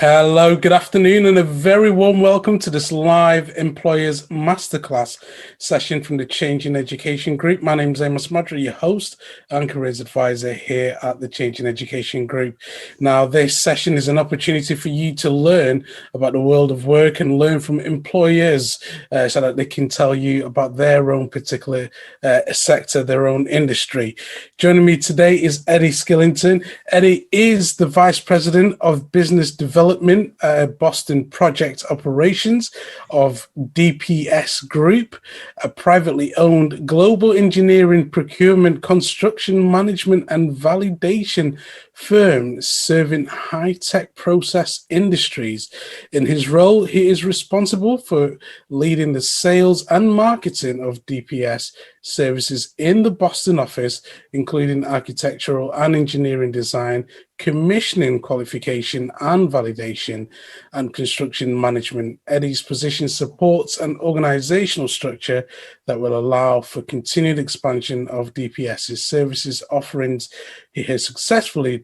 Hello, good afternoon, and a very warm welcome to this live Employers Masterclass session from the Changing Education Group. My name is Amos Madry, your host and careers advisor here at the Changing Education Group. Now, this session is an opportunity for you to learn about the world of work and learn from employers so that they can tell you about their own particular sector, their own industry. Joining me today is Eddie Skillington. Eddie is the Vice President of Business Development, Boston Project Operations of DPS Group, a privately owned global engineering, procurement, construction management, and validation firm serving high-tech process industries. In his role, he is responsible for leading the sales and marketing of DPS services in the Boston office, including architectural and engineering design, commissioning qualification and validation, and construction management. Eddie's position supports an organizational structure that will allow for continued expansion of DPS's services offerings. He has a successful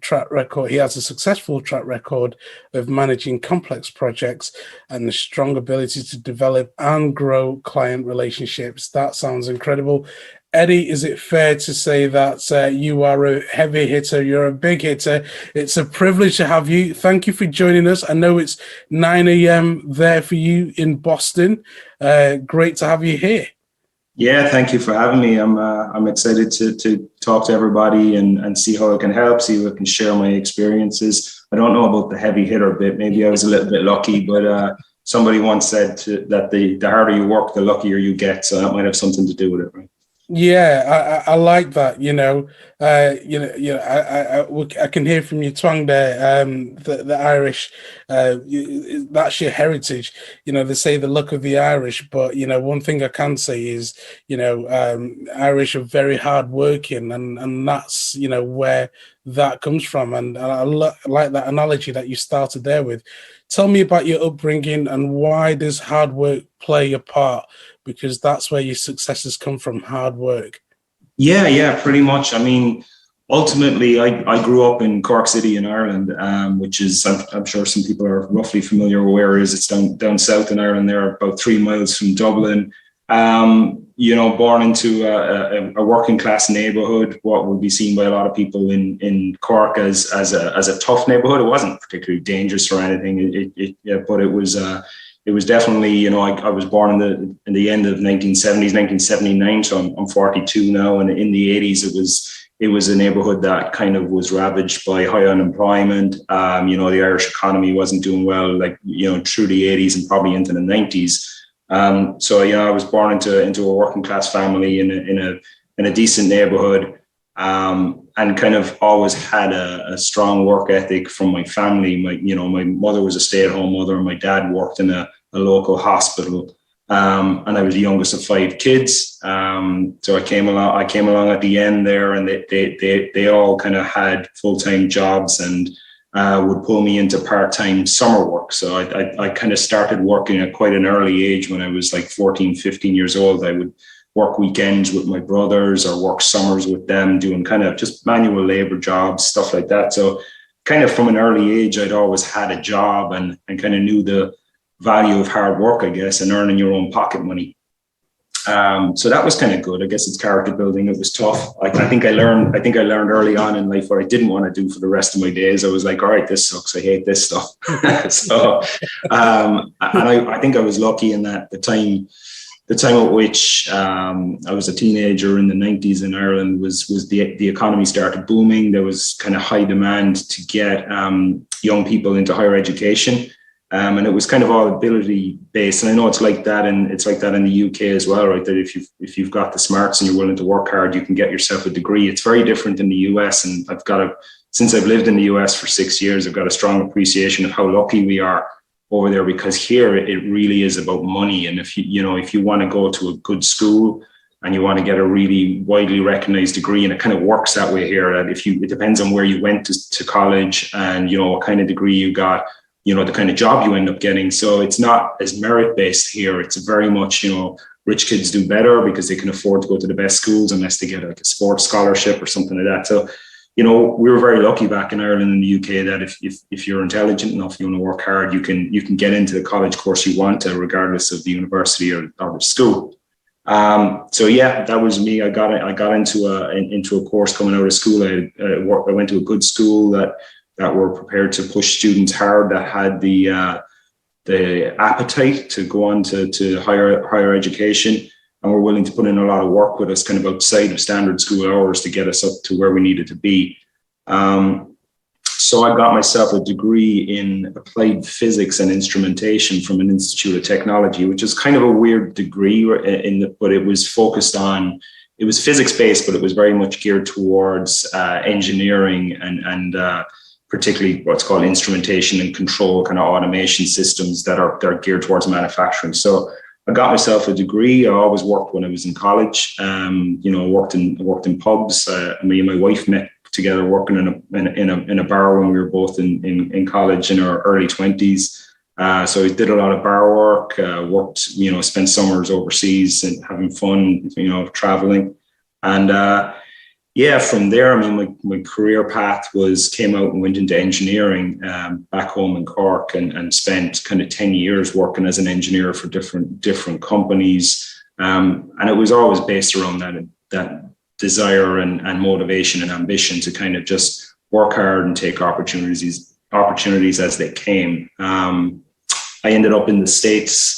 track record of managing complex projects and the strong ability to develop and grow client relationships. That sounds incredible. Eddie, is it fair to say that you are a heavy hitter? You're a big hitter. It's a privilege to have you. Thank you for joining us. I know it's 9 a.m. there for you in Boston. Great to have you here. Yeah, thank you for having me. I'm excited to talk to everybody and see how I can help, see if I can share my experiences. I don't know about the heavy hitter bit. Maybe I was a little bit lucky, but somebody once said that the harder you work, the luckier you get. So that might have something to do with it, right? Yeah, I like that. I can hear from your tongue there. The Irish, that's your heritage. They say the luck of the Irish, but one thing I can say is, Irish are very hardworking, and that's where that comes from. And I like that analogy that you started there with. Tell me about your upbringing and why does hard work play a part? Because that's where your successes come from, hard work. Yeah, pretty much. I mean, ultimately, I grew up in Cork City in Ireland, which is, I'm sure some people are roughly familiar with where it is. It's down south in Ireland there, about 3 miles from Dublin. Born into a working class neighborhood, what would be seen by a lot of people in Cork as a tough neighborhood. It wasn't particularly dangerous or anything, but it was definitely, I was born in the end of 1970s, 1979. So I'm 42 now, and in the 80s, it was a neighborhood that kind of was ravaged by high unemployment. The Irish economy wasn't doing well, through the 80s and probably into the 90s. I was born into a working class family in a decent neighborhood, and kind of always had a strong work ethic from my family. My mother was a stay-at-home mother, and my dad worked in a local hospital. And I was the youngest of 5 kids. So I came along at the end there, and they all kind of had full-time jobs and would pull me into part-time summer work. So I kind of started working at quite an early age. When I was like 14, 15 years old, I would work weekends with my brothers or work summers with them, doing kind of just manual labor jobs, stuff like that. So kind of from an early age, I'd always had a job and kind of knew the value of hard work, I guess, and earning your own pocket money. So that was kind of good. I guess it's character building. It was tough. I think I learned early on in life what I didn't want to do for the rest of my days. I was like, all right, this sucks. I hate this stuff. And I think I was lucky in that the time at which I was a teenager in the 90s in Ireland was the economy started booming. There was kind of high demand to get young people into higher education. And it was kind of all ability based. And I know it's like that, and it's like that in the UK as well, right? That if you've got the smarts and you're willing to work hard, you can get yourself a degree. It's very different in the US. And since I've lived in the US for 6 years, I've got a strong appreciation of how lucky we are over there, because here it really is about money. And if you want to go to a good school and you want to get a really widely recognized degree, and it kind of works that way here, that it depends on where you went to college and, what kind of degree you got, the kind of job you end up getting. So it's not as merit-based here. It's very much, rich kids do better because they can afford to go to the best schools unless they get like a sports scholarship or something like that. So we were very lucky back in Ireland and the UK that if you're intelligent enough, you want to work hard, you can get into the college course you want to, regardless of the university or the school. So yeah, that was me. I got into a course coming out of school. I went to a good school that were prepared to push students hard, that had the appetite to go on to higher education, and were willing to put in a lot of work with us, kind of outside of standard school hours, to get us up to where we needed to be. So I got myself a degree in applied physics and instrumentation from an Institute of Technology, which is kind of a weird degree, but it was focused on, it was physics based, but it was very much geared towards engineering and particularly what's called instrumentation and control, kind of automation systems that are geared towards manufacturing. So I got myself a degree. I always worked when I was in college. Worked in pubs. Me and my wife met together working in a bar when we were both in college in our early 20s. So I did a lot of bar work. Worked, spent summers overseas and having fun, traveling, and from there, I mean, my career path came out and went into engineering back home in Cork, and spent kind of 10 years working as an engineer for different companies. And it was always based around that desire and motivation and ambition to kind of just work hard and take opportunities as they came. I ended up in the States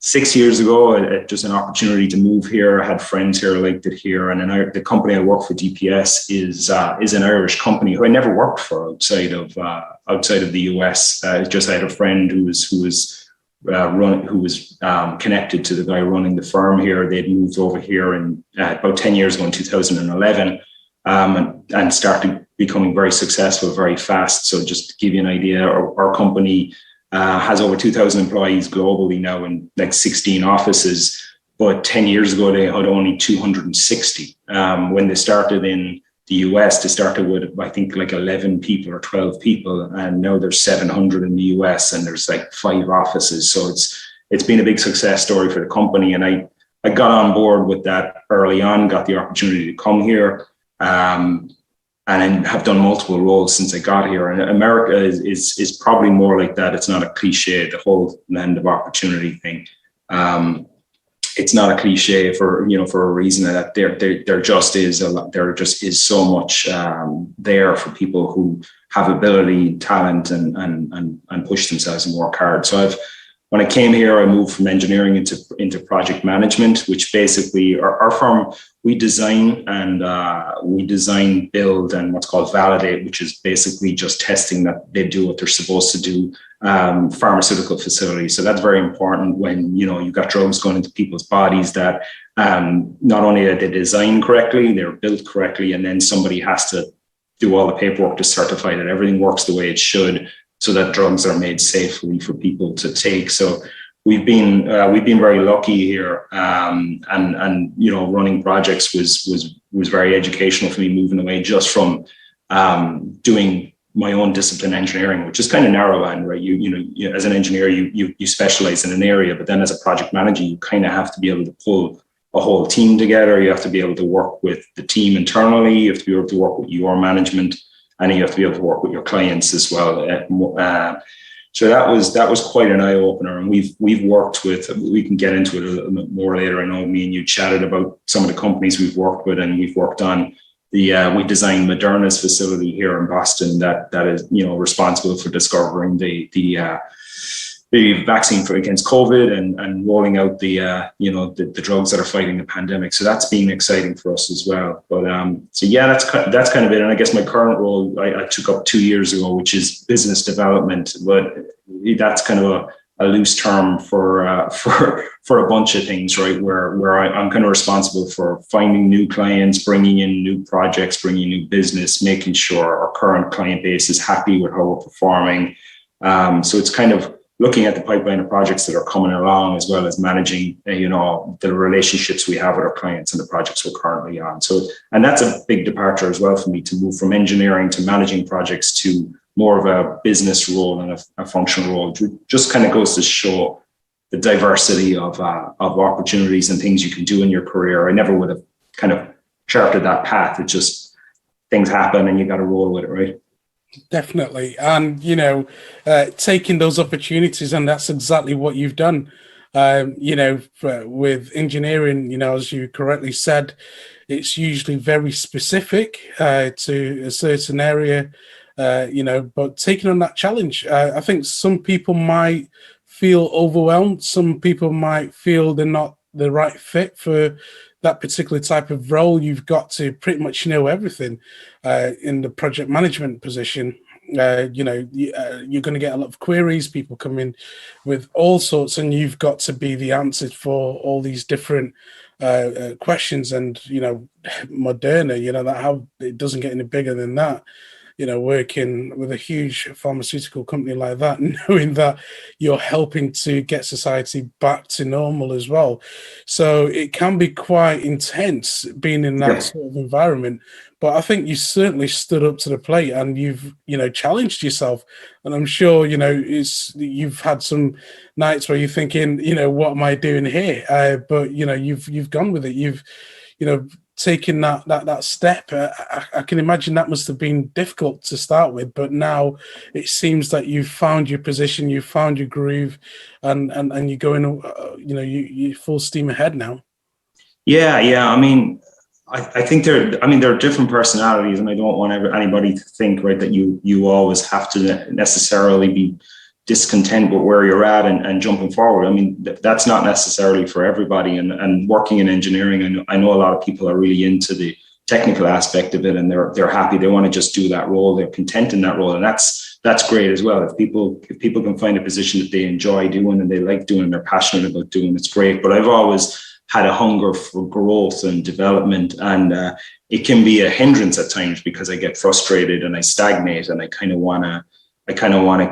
6 years ago, just an opportunity to move here. I had friends here, I liked it here. And the company I work for, DPS, is an Irish company who I never worked for outside of the US. Just I had a friend who was connected to the guy running the firm here. They'd moved over here about 10 years ago in 2011, and started becoming very successful very fast. So just to give you an idea, our company has over 2,000 employees globally now in like 16 offices, but 10 years ago they had only 260. When they started in the US, they started with, I think, like 11 people or 12 people, and now there's 700 in the US, and there's like 5 offices. So it's been a big success story for the company, and I got on board with that early on, got the opportunity to come here, and have done multiple roles since I got here. And America is probably more like that. It's not a cliche, the whole land of opportunity thing. It's not a cliche for a reason, that there just is so much there for people who have ability, talent, and push themselves and work hard. So when I came here, I moved from engineering into project management, which basically our firm, we design, build, and what's called validate, which is basically just testing that they do what they're supposed to do, pharmaceutical facilities. So that's very important when, you've got drugs going into people's bodies that not only are they designed correctly, they're built correctly, and then somebody has to do all the paperwork to certify that everything works the way it should, so that drugs are made safely for people to take. So we've been very lucky here, and running projects was very educational for me, moving away just from doing my own discipline, engineering, which is kind of narrowband, right? You as an engineer, you specialize in an area, but then as a project manager, you kind of have to be able to pull a whole team together. You have to be able to work with the team internally. You have to be able to work with your management, and you have to be able to work with your clients as well. So that was quite an eye opener, and we've worked with. We can get into it a little bit more later. I know me and you chatted about some of the companies we've worked with, and we've worked on we designed Moderna's facility here in Boston that is responsible for discovering the vaccine against COVID and rolling out the drugs that are fighting the pandemic. So that's been exciting for us as well. But that's kind of it. And I guess my current role I took up 2 years ago, which is business development. But that's kind of a loose term for a bunch of things, right? Where I'm kind of responsible for finding new clients, bringing in new projects, bringing new business, making sure our current client base is happy with how we're performing. So it's kind of looking at the pipeline of projects that are coming along, as well as managing, the relationships we have with our clients and the projects we're currently on. So, and that's a big departure as well for me, to move from engineering to managing projects to more of a business role and a functional role. It just kind of goes to show the diversity of opportunities and things you can do in your career. I never would have kind of charted that path. It just things happen and you got to roll with it, right? Definitely. And, taking those opportunities, and that's exactly what you've done. With engineering, as you correctly said, it's usually very specific to a certain area, but taking on that challenge, I think some people might feel overwhelmed. Some people might feel they're not the right fit for that particular type of role. You've got to pretty much know everything in the project management position. You're going to get a lot of queries, people come in with all sorts, and you've got to be the answer for all these different questions. And Moderna, that how it doesn't get any bigger than that. Working with a huge pharmaceutical company like that, knowing that you're helping to get society back to normal as well. So it can be quite intense being in that sort of environment. But I think you certainly stood up to the plate, and you've, challenged yourself. And I'm sure, you've had some nights where you're thinking, what am I doing here? But you've gone with it. You've, taking that step. I can imagine that must have been difficult to start with, but now it seems that you've found your position, you've found your groove, and you're going, you full steam ahead now. Yeah. I mean, I think there are different personalities, and I don't want anybody to think, right, that you always have to necessarily be discontent with where you're at and jumping forward. I mean, that's not necessarily for everybody. And working in engineering, I know a lot of people are really into the technical aspect of it, and they're happy. They want to just do that role. They're content in that role, and that's great as well. If people can find a position that they enjoy doing and they like doing, and they're passionate about doing, it's great. But I've always had a hunger for growth and development, and it can be a hindrance at times because I get frustrated and I stagnate, and I kind of want to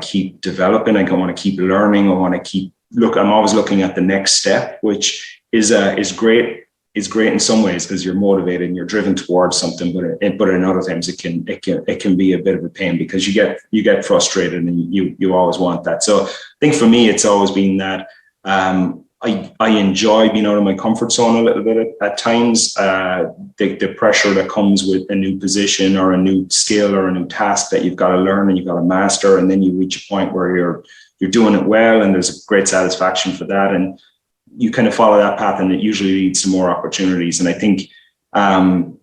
keep developing. I want to keep learning. I want to keep I'm always looking at the next step, which is great. It's great in some ways because you're motivated and you're driven towards something, but in other times it can be a bit of a pain because you get frustrated and you always want that. So I think for me, it's always been that I enjoy being out of my comfort zone a little bit at times. The pressure that comes with a new position or a new skill or a new task that you've got to learn and you've got to master, and then you reach a point where you're doing it well, and there's a great satisfaction for that, and you kind of follow that path, and it usually leads to more opportunities. And I think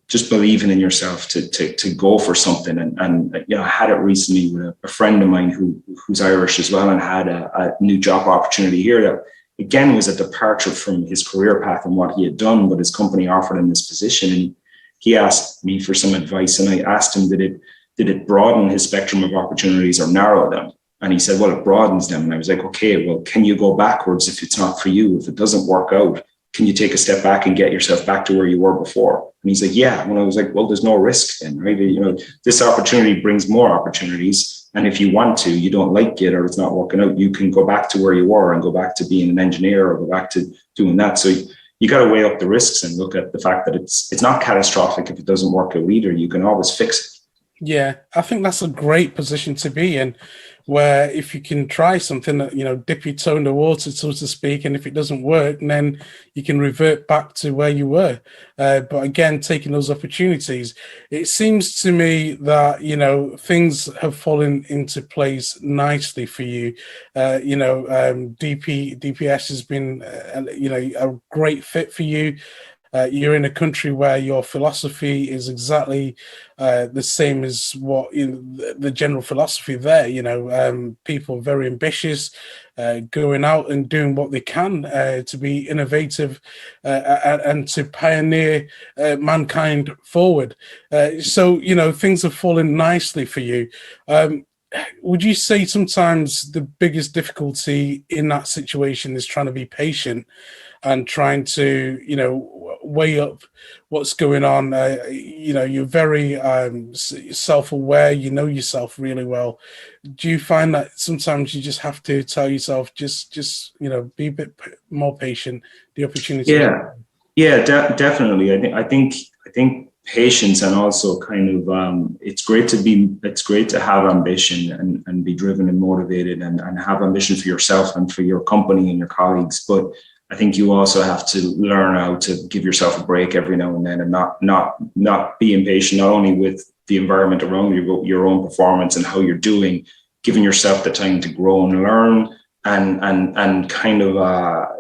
just believing in yourself to go for something, and I had it recently with a friend of mine who's Irish as well, and had a new job opportunity here that, again, was a departure from his career path and what he had done, but his company offered him this position. And he asked me for some advice, and I asked him, did it broaden his spectrum of opportunities or narrow them? And he said, well, it broadens them. And I was like, okay, well, can you go backwards if it's not for you? If it doesn't work out, can you take a step back and get yourself back to where you were before? And he's like, yeah. And I was like, well, there's no risk then, right? This opportunity brings more opportunities. And if you want to, you don't like it or it's not working out, you can go back to where you were and go back to being an engineer or go back to doing that. So you got to weigh up the risks and look at the fact that it's not catastrophic if it doesn't work out either. You can always fix it. Yeah, I think that's a great position to be in, where if you can try something that, dip your toe in the water, so to speak, and if it doesn't work, then you can revert back to where you were. But again, taking those opportunities, it seems to me that, things have fallen into place nicely for you. DPS has been, a great fit for you. You're in a country where your philosophy is exactly the same as what the general philosophy there. People are very ambitious, going out and doing what they can to be innovative and to pioneer mankind forward. So things have fallen nicely for you. Would you say sometimes the biggest difficulty in that situation is trying to be patient and trying to, weigh up what's going on? You're very self-aware, you know yourself really well. Do you find that sometimes you just have to tell yourself, just be a bit more patient, the opportunity? Yeah, definitely. I think patience, and also kind of it's great to have ambition and be driven and motivated and have ambition for yourself and for your company and your colleagues. But I think you also have to learn how to give yourself a break every now and then, and not be impatient, not only with the environment around you, your own performance and how you're doing, giving yourself the time to grow and learn. And kind of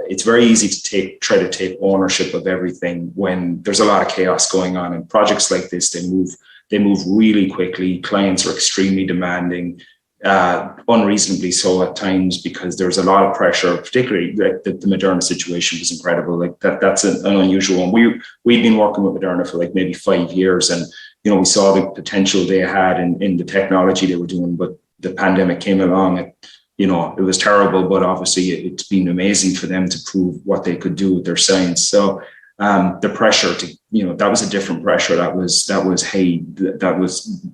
it's very easy to try to take ownership of everything when there's a lot of chaos going on. And projects like this, they move really quickly. Clients are extremely demanding, unreasonably so at times, because there's a lot of pressure. Particularly the Moderna situation was incredible. Like that's an unusual one. We'd been working with Moderna for like maybe 5 years, and we saw the potential they had in the technology they were doing, but the pandemic came along. It was terrible, but obviously it's been amazing for them to prove what they could do with their science. So the pressure to, that was a different pressure. That was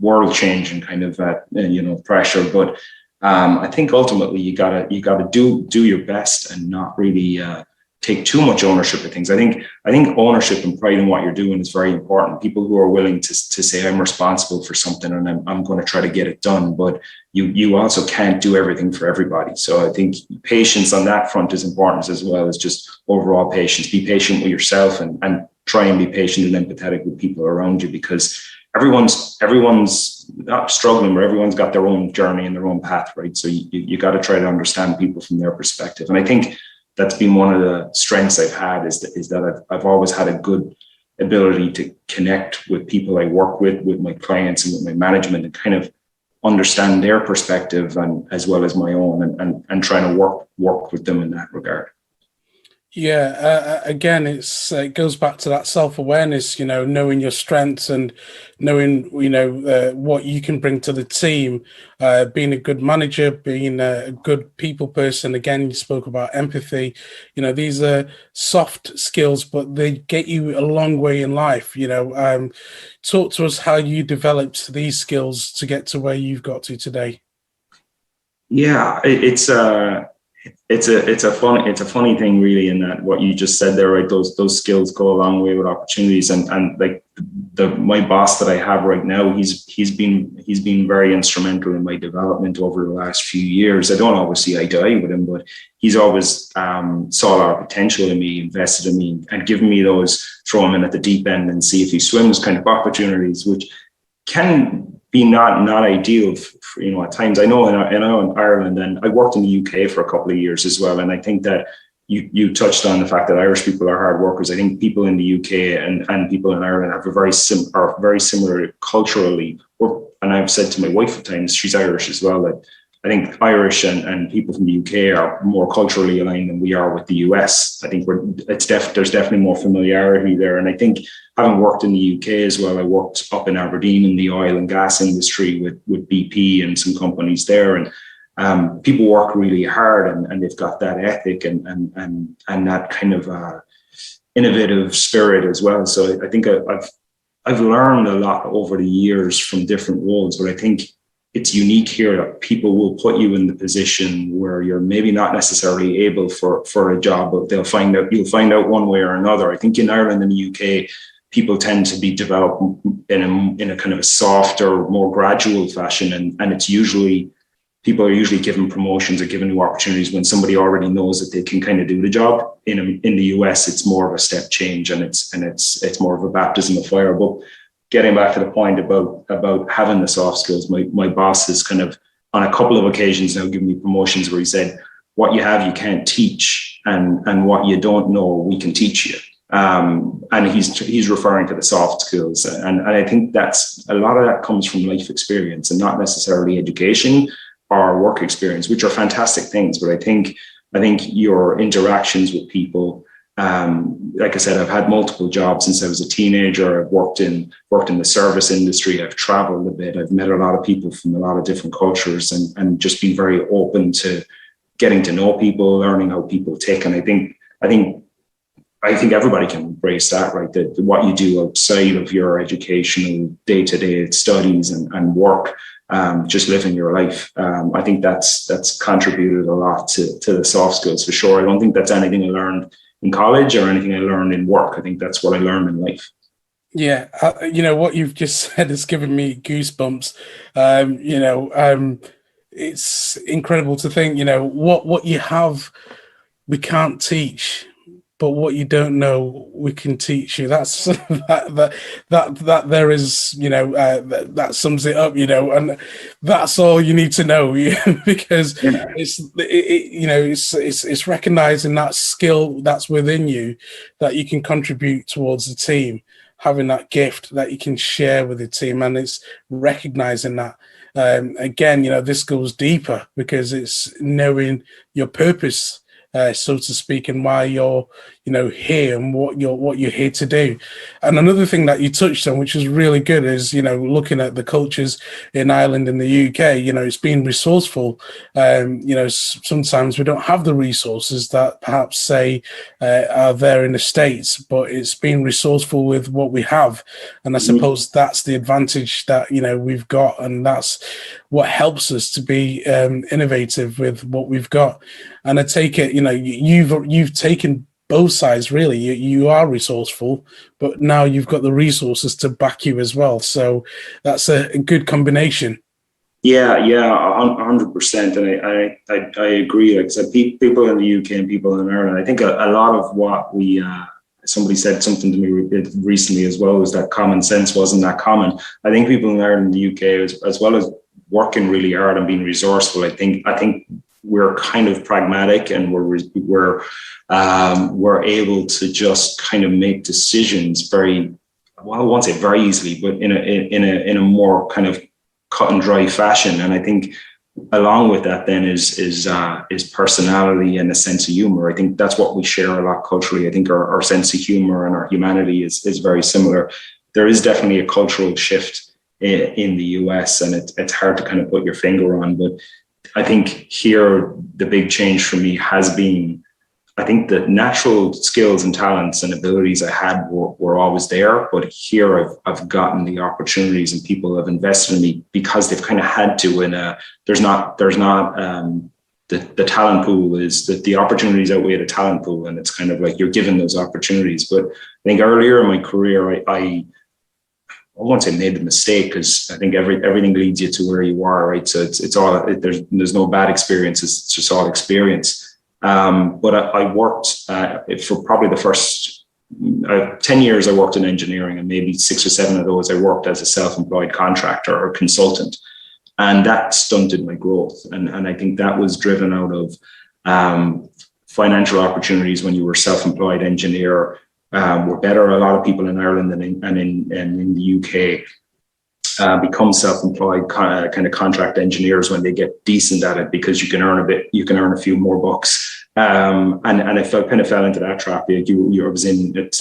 world changing kind of pressure. But I think ultimately you gotta do your best and not really take too much ownership of things. I think ownership and pride in what you're doing is very important. People who are willing to say, I'm responsible for something and I'm going to try to get it done. But you also can't do everything for everybody. So I think patience on that front is important, as well as just overall patience. Be patient with yourself and try and be patient and empathetic with people around you, because everyone's not struggling, but everyone's got their own journey and their own path, right? So you got to try to understand people from their perspective. And I think that's been one of the strengths I've had is that I've always had a good ability to connect with people I work with my clients and with my management, and kind of understand their perspective and as well as my own, and trying to work with them in that regard. Yeah, again, it goes back to that self-awareness, knowing your strengths and knowing, what you can bring to the team, being a good manager, being a good people person. Again, you spoke about empathy. These are soft skills, but they get you a long way in life. Talk to us how you developed these skills to get to where you've got to today. Yeah, it's a funny thing, really, in that what you just said there, right? Those skills go a long way with opportunities, and like my boss that I have right now, he's been very instrumental in my development over the last few years. I don't always see eye to eye with him, but he's always saw a lot of potential in me, invested in me, and given me those throw him in at the deep end and see if he swims kind of opportunities, which can be not ideal at times. I know in Ireland, and I worked in the UK for a couple of years as well, and I think that you touched on the fact that Irish people are hard workers. I think people in the UK and people in Ireland have are very similar culturally. And I've said to my wife at times, she's Irish as well, that I think Irish and people from the UK are more culturally aligned than we are with the US. I think there's definitely more familiarity there. And I think, having worked in the UK as well, I worked up in Aberdeen in the oil and gas industry with BP and some companies there. And people work really hard, and they've got that ethic and that kind of innovative spirit as well. So I think I've learned a lot over the years from different roles, but I think it's unique here that people will put you in the position where you're maybe not necessarily able for a job, but you'll find out one way or another. I think in Ireland and the UK, people tend to be developed in a kind of a softer, more gradual fashion, and it's usually people are usually given promotions or given new opportunities when somebody already knows that they can kind of do the job. In the US, it's more of a step change, and it's more of a baptism of fire. But getting back to the point about having the soft skills, my boss has kind of on a couple of occasions now given me promotions where he said, what you have, you can't teach, and what you don't know, we can teach you. And he's referring to the soft skills. And I think that's a lot of that comes from life experience and not necessarily education or work experience, which are fantastic things. But I think your interactions with people, like I said, I've had multiple jobs since I was a teenager. I've worked in the service industry. I've traveled a bit. I've met a lot of people from a lot of different cultures, and just been very open to getting to know people, learning how people tick. And I think everybody can embrace that, right? That what you do outside of your educational day-to-day studies and work, just living your life. I think that's contributed a lot to the soft skills for sure. I don't think that's anything I learned in college or anything I learned in work. I think that's what I learned in life. Yeah, what you've just said has given me goosebumps. It's incredible to think, what you have, we can't teach. but what you don't know, we can teach you. That's that there is, that sums it up, and that's all you need to know, because it's recognizing that skill that's within you that you can contribute towards the team, having that gift that you can share with the team, and it's recognizing that. Again, this goes deeper because it's knowing your purpose, so to speak, and why you're, here and what you're here to do. And another thing that you touched on, which is really good, is, looking at the cultures in Ireland and the UK, it's being resourceful. Sometimes we don't have the resources that perhaps say are there in the States, but it's being resourceful with what we have. And I suppose that's the advantage that, we've got, and that's what helps us to be innovative with what we've got. And I take it, you've taken both sides, really. You are resourceful, but now you've got the resources to back you as well. So that's a good combination. Yeah, 100%. And I agree. Like I said, people in the UK and people in Ireland, I think a lot of what somebody said something to me recently as well, was that common sense wasn't that common. I think people in Ireland and the UK, as well as working really hard and being resourceful, I think we're kind of pragmatic, and we're able to just kind of make decisions very well. I won't say very easily, but in a more kind of cut and dry fashion. And I think along with that then is personality and a sense of humor. I think that's what we share a lot culturally. I think our sense of humor and our humanity is very similar. There is definitely a cultural shift in the US, and it's hard to kind of put your finger on, but I think here the big change for me has been, I think the natural skills and talents and abilities I had were always there, but here I've gotten the opportunities, and people have invested in me because they've kind of had to. And there's not the talent pool is that the opportunities outweigh the talent pool, and it's kind of like you're given those opportunities. But I think earlier in my career, I won't say made the mistake, because I think everything leads you to where you are, right? So it's all, there's no bad experiences, it's just all experience. But I worked for probably the first 10 years. I worked in engineering, and maybe 6 or 7 of those I worked as a self-employed contractor or consultant, and that stunted my growth. And I think that was driven out of financial opportunities. When you were self-employed engineer, were better. A lot of people in Ireland and in the UK become self-employed kind of contract engineers when they get decent at it, because you can earn a few more bucks. And I kind of fell into that trap. Like I was in like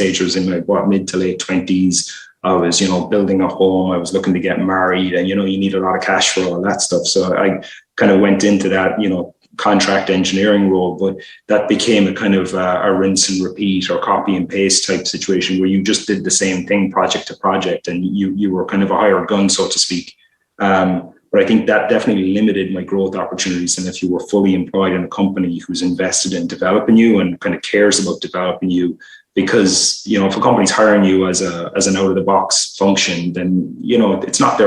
mid to late 20s. I was, building a home. I was looking to get married, and, you need a lot of cash for all that stuff. So I kind of went into that, contract engineering role, but that became a kind of a rinse and repeat or copy and paste type situation, where you just did the same thing project to project, and you were kind of a hired gun, so to speak. But I think that definitely limited my growth opportunities. And if you were fully employed in a company who's invested in developing you and kind of cares about developing you, because, if a company's hiring you as an out of the box function, then, it's not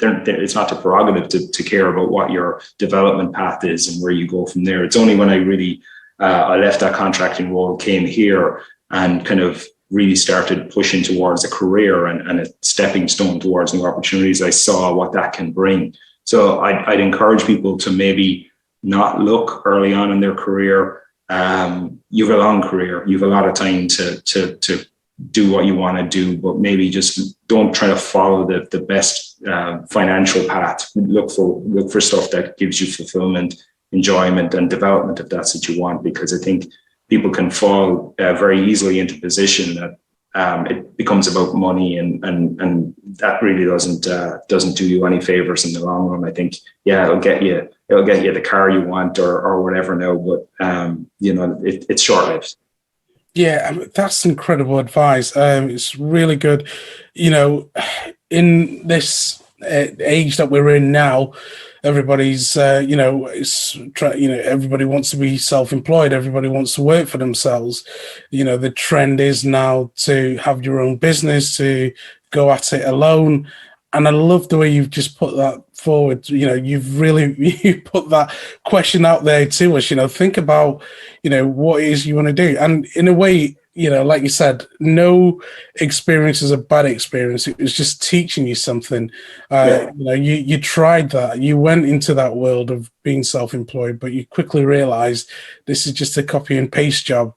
it's not their prerogative to care about what your development path is and where you go from there. It's only when I really, I left that contracting role, came here, and kind of really started pushing towards a career and a stepping stone towards new opportunities, I saw what that can bring. So I'd encourage people to maybe not look early on in their career. You have a long career. You have a lot of time to do what you want to do, but maybe just don't try to follow the best financial path. Look for stuff that gives you fulfillment, enjoyment, and development, if that's what you want. Because I think people can fall very easily into a position that it becomes about money, and that really doesn't do you any favors in the long run. I think, it'll get you the car you want or whatever now, but it's short-lived. Yeah, that's incredible advice. It's really good. In this age that we're in now, everybody's, everybody wants to be self-employed. Everybody wants to work for themselves. The trend is now to have your own business, to go at it alone. And I love the way you've just put that forward. You've really you put that question out there to us. Think about, what it is you want to do. And in a way, like you said, no experience is a bad experience. It was just teaching you something. You tried that. You went into that world of being self-employed, but you quickly realized this is just a copy and paste job.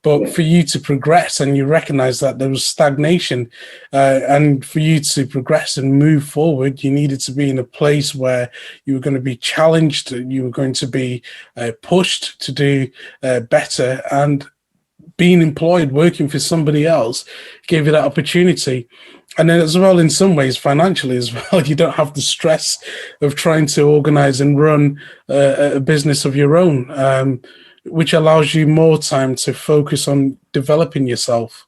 But for you to progress, and you recognize that there was stagnation, and for you to progress and move forward, you needed to be in a place where you were going to be challenged, you were going to be pushed to do better, and being employed, working for somebody else, gave you that opportunity. And then as well, in some ways, financially as well, you don't have the stress of trying to organize and run a business of your own, which allows you more time to focus on developing yourself.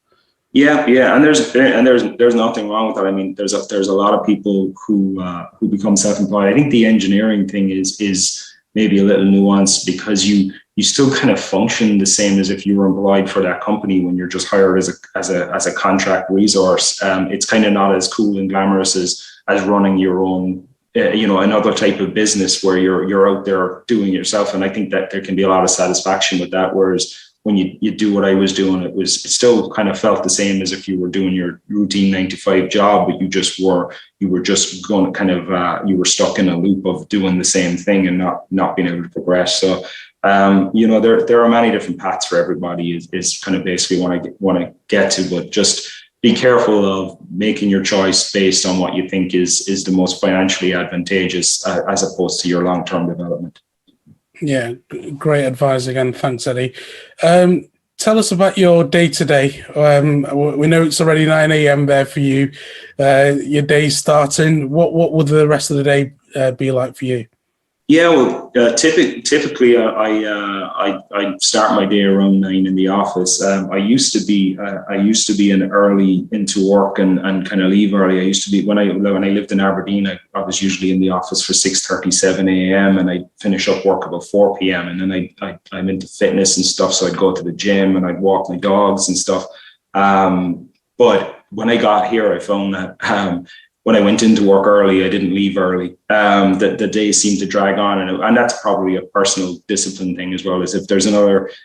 Yeah, and there's nothing wrong with that. I mean, there's a lot of people who become self-employed. I think the engineering thing is maybe a little nuanced, because you still kind of function the same as if you were employed for that company when you're just hired as a contract resource. It's kind of not as cool and glamorous as running your own, another type of business where you're out there doing it yourself. And I think that there can be a lot of satisfaction with that. Whereas when you do what I was doing, it still kind of felt the same as if you were doing your routine 9-to-5 job, but you were just going kind of, you were stuck in a loop of doing the same thing and not being able to progress. So, there are many different paths for everybody is kind of basically what I want to get to, but just be careful of making your choice based on what you think is the most financially advantageous, as opposed to your long-term development. Yeah, great advice again. Thanks, Eddie. Tell us about your day-to-day. We know it's already 9 a.m. there for you. Your day's starting. What would the rest of the day be like for you? Yeah, well, typically I start my day around 9 in the office. I used to be an early into work and kind of leave early. I used to be when I lived in Aberdeen. I was usually in the office for 6:37 a.m. and I'd finish up work about 4 p.m. And then I'm into fitness and stuff, so I'd go to the gym and I'd walk my dogs and stuff. But when I got here, I found that when I went into work early, I didn't leave early. The day seemed to drag on, and that's probably a personal discipline thing as well. As if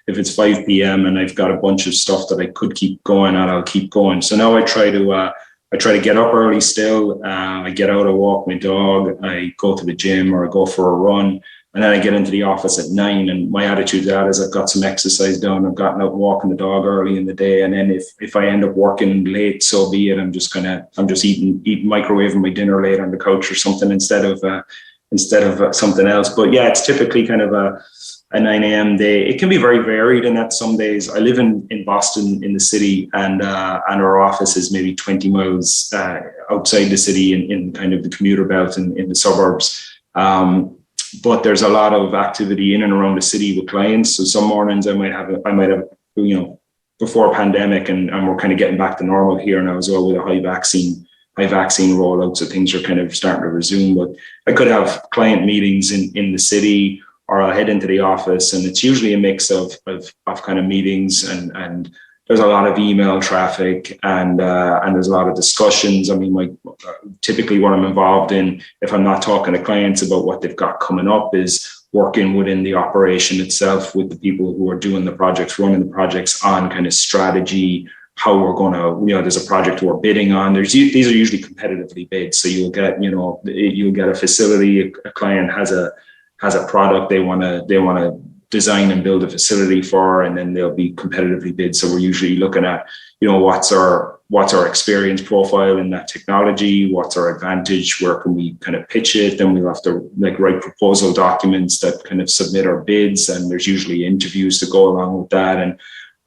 it's 5 p.m. and I've got a bunch of stuff that I could keep going at, I'll keep going. So now I try to get up early still. I get out, I walk my dog, I go to the gym or I go for a run. And then I get into the office at 9, and my attitude to that is I've got some exercise done. I've gotten out walking the dog early in the day. And then if I end up working late, so be it. I'm just eating microwaving my dinner late on the couch or something instead of something else. But yeah, it's typically kind of a 9 a.m. day. It can be very varied in that some days. I live in Boston in the city, and our office is maybe 20 miles outside the city in kind of the commuter belt in the suburbs. But there's a lot of activity in and around the city with clients. So some mornings I might have, before pandemic, and we're kind of getting back to normal here now as well with a high vaccine rollout. So things are kind of starting to resume. But I could have client meetings in the city, or I'll head into the office, and it's usually a mix of kind of meetings and there's a lot of email traffic and there's a lot of discussions. I mean, typically what I'm involved in, if I'm not talking to clients about what they've got coming up, is working within the operation itself with the people who are doing the projects, running the projects on kind of strategy, how we're going to, there's a project we're bidding on. These are usually competitively bid. So you'll get a facility, a client has a product they want to design and build a facility for, and then they'll be competitively bid. So we're usually looking at, what's our experience profile in that technology, what's our advantage, where can we kind of pitch it. Then we'll have to write proposal documents that kind of submit our bids, and there's usually interviews to go along with that, and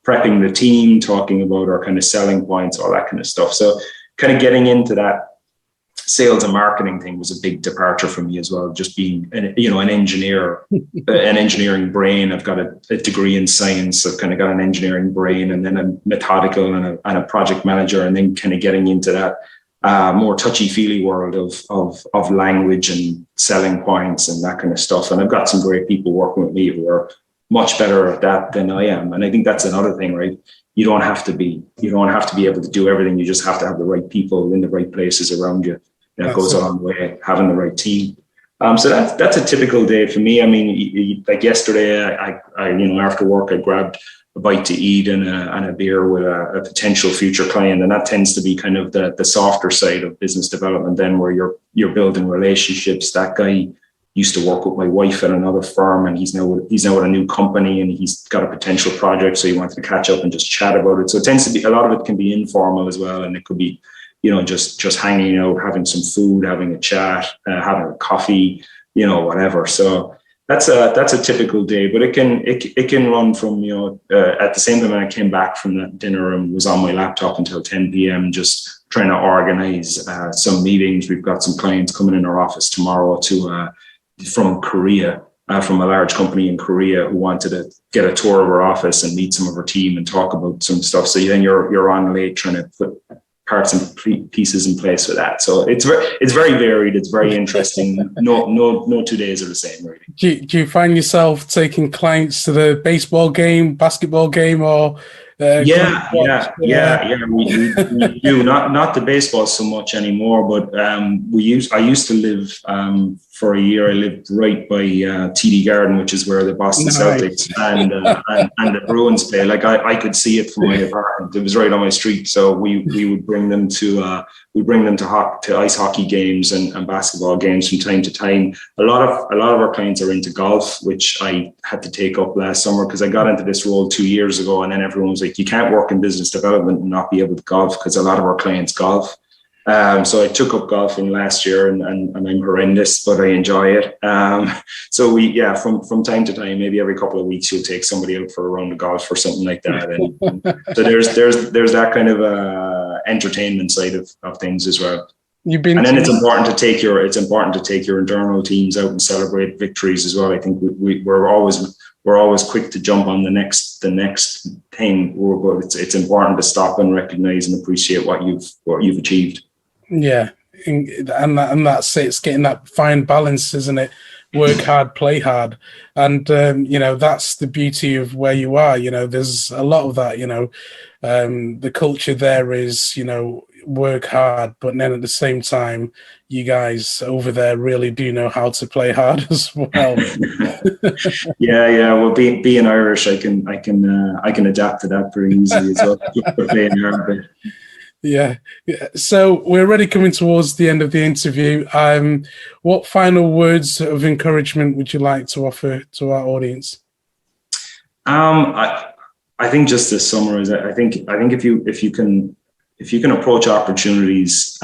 prepping the team, talking about our kind of selling points, all that kind of stuff. So kind of getting into that sales and marketing thing was a big departure for me as well. Just being an engineer, an engineering brain. I've got a degree in science. I've kind of got an engineering brain, and then I'm methodical and a project manager, and then kind of getting into that more touchy-feely world of language and selling points and that kind of stuff. And I've got some great people working with me who are much better at that than I am. And I think that's another thing, right? You don't have to be able to do everything. You just have to have the right people in the right places around you. it goes a long way, having the right team. So that's a typical day for me. I mean, like yesterday, I after work, I grabbed a bite to eat and a beer with a potential future client, and that tends to be kind of the softer side of business development. Then, where you're building relationships. That guy used to work with my wife at another firm, and he's now at a new company, and he's got a potential project, so he wanted to catch up and just chat about it. So it tends to be, a lot of it can be informal as well, and it could be, just hanging out, having some food, having a chat, having a coffee, whatever. So that's a typical day, but it can run from, at the same time I came back from that dinner and was on my laptop until 10 p.m. just trying to organize some meetings. We've got some clients coming in our office tomorrow from Korea, from a large company in Korea who wanted to get a tour of our office and meet some of our team and talk about some stuff. So then you're on late trying to put parts and pieces in place for that. So it's very varied. It's very interesting. No 2 days are the same, really. Do you find yourself taking clients to the baseball game, basketball game, or Yeah. We do not the baseball so much anymore, but I used to live for a year. I lived right by TD Garden, which is where the Boston Celtics and the Bruins play. Like I could see it from my apartment. It was right on my street. So we would bring them to ice hockey games and basketball games from time to time. A lot of our clients are into golf, which I had to take up last summer because I got into this role 2 years ago, and then everyone was like, you can't work in business development and not be able to golf, because a lot of our clients golf. So I took up golfing last year, and I'm horrendous, but I enjoy it. So from time to time, maybe every couple of weeks, you'll take somebody out for a round of golf or something like that. And so there's that kind of entertainment side of things as well. It's important to take your internal teams out and celebrate victories as well. I think we're always quick to jump on the next thing, but it's important to stop and recognize and appreciate what you've achieved. Yeah, and that's it. It's getting that fine balance, isn't it? Work hard, play hard, and that's the beauty of where you are. There's a lot of that. The culture there is work hard, but then at the same time, you guys over there really do know how to play hard as well. Yeah. Well, being Irish, I can adapt to that pretty easily as well. Playing hard. Yeah. So we're already coming towards the end of the interview. What final words of encouragement would you like to offer to our audience? I think just to summarize, I think if you can approach opportunities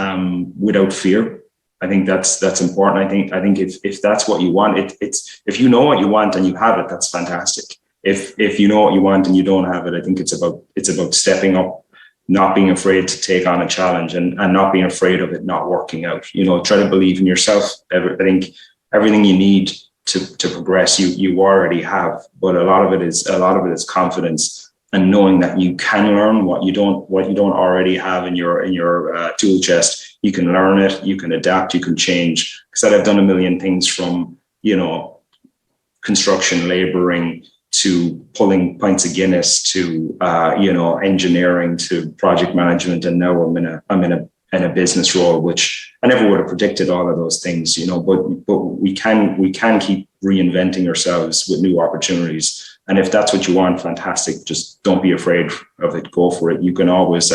without fear, I think that's important. I think if that's what you want, if you know what you want and you have it, that's fantastic. If you know what you want and you don't have it, I think it's about stepping up, not being afraid to take on a challenge and not being afraid of it not working out. Try to believe in yourself. I think everything you need to progress, you already have, but a lot of it is confidence and knowing that you can learn what you don't already have in your tool chest. You can learn it, you can adapt, you can change. Because I've done a million things from construction, laboring, to pulling pints of Guinness, to engineering, to project management, and now I'm in a business role, which I never would have predicted all of those things, but we can keep reinventing ourselves with new opportunities. And if that's what you want, fantastic. Just don't be afraid of it. Go for it. You can always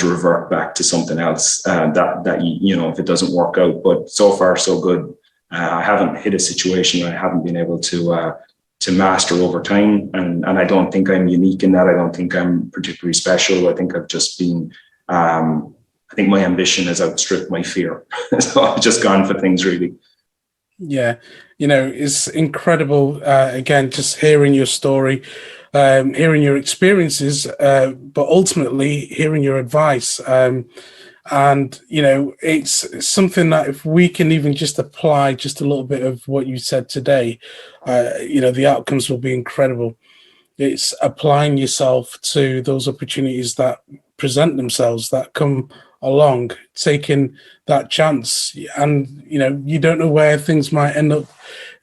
revert back to something else that if it doesn't work out. But so far, so good. I haven't hit a situation where I haven't been able to master over time, and I don't think I'm unique in that. I don't think I'm particularly special. I think I've just been. I think my ambition has outstripped my fear. So I've just gone for things, really. Yeah, it's incredible. Again, just hearing your story, hearing your experiences, but ultimately hearing your advice. And, it's something that if we can even just apply just a little bit of what you said today, the outcomes will be incredible. It's applying yourself to those opportunities that present themselves, that come along, taking that chance. And, you don't know where things might end up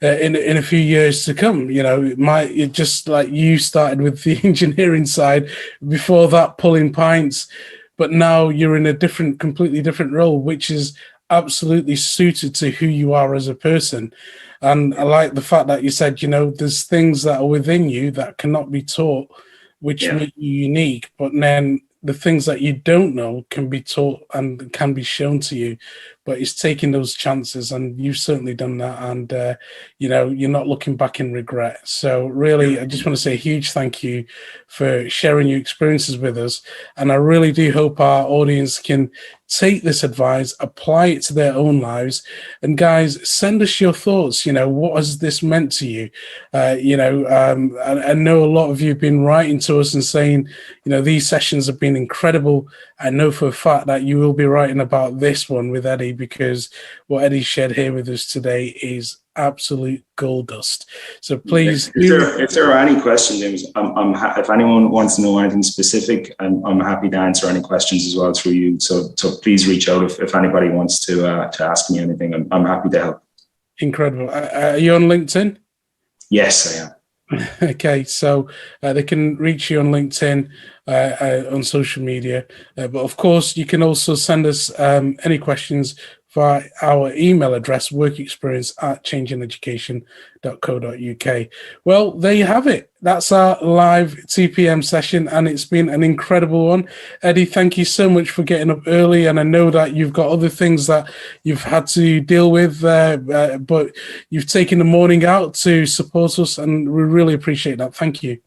in a few years to come. It just like you started with the engineering side, before that pulling pints. but now you're in a completely different role, which is absolutely suited to who you are as a person. And I like the fact that you said, there's things that are within you that cannot be taught, which make you unique, but then the things that you don't know can be taught and can be shown to you. But it's taking those chances, and you've certainly done that. And, you're not looking back in regret. So really, I just want to say a huge thank you for sharing your experiences with us. And I really do hope our audience can take this advice, apply it to their own lives. And guys, send us your thoughts. What has this meant to you? I know a lot of you have been writing to us and saying, these sessions have been incredible. I know for a fact that you will be writing about this one with Eddie, because what Eddie shared here with us today is absolute gold dust. So please, if there are any questions, James, if anyone wants to know anything specific, I'm happy to answer any questions as well through you. So please reach out if anybody wants to ask me anything. I'm happy to help. Incredible. Are you on LinkedIn? Yes, I am. Okay, so they can reach you on LinkedIn, on social media, but of course you can also send us any questions via our email address, workexperience@changingeducation.co.uk. Well, there you have it. That's our live TPM session, and it's been an incredible one. Eddie, thank you so much for getting up early, and I know that you've got other things that you've had to deal with, but you've taken the morning out to support us, and we really appreciate that. Thank you.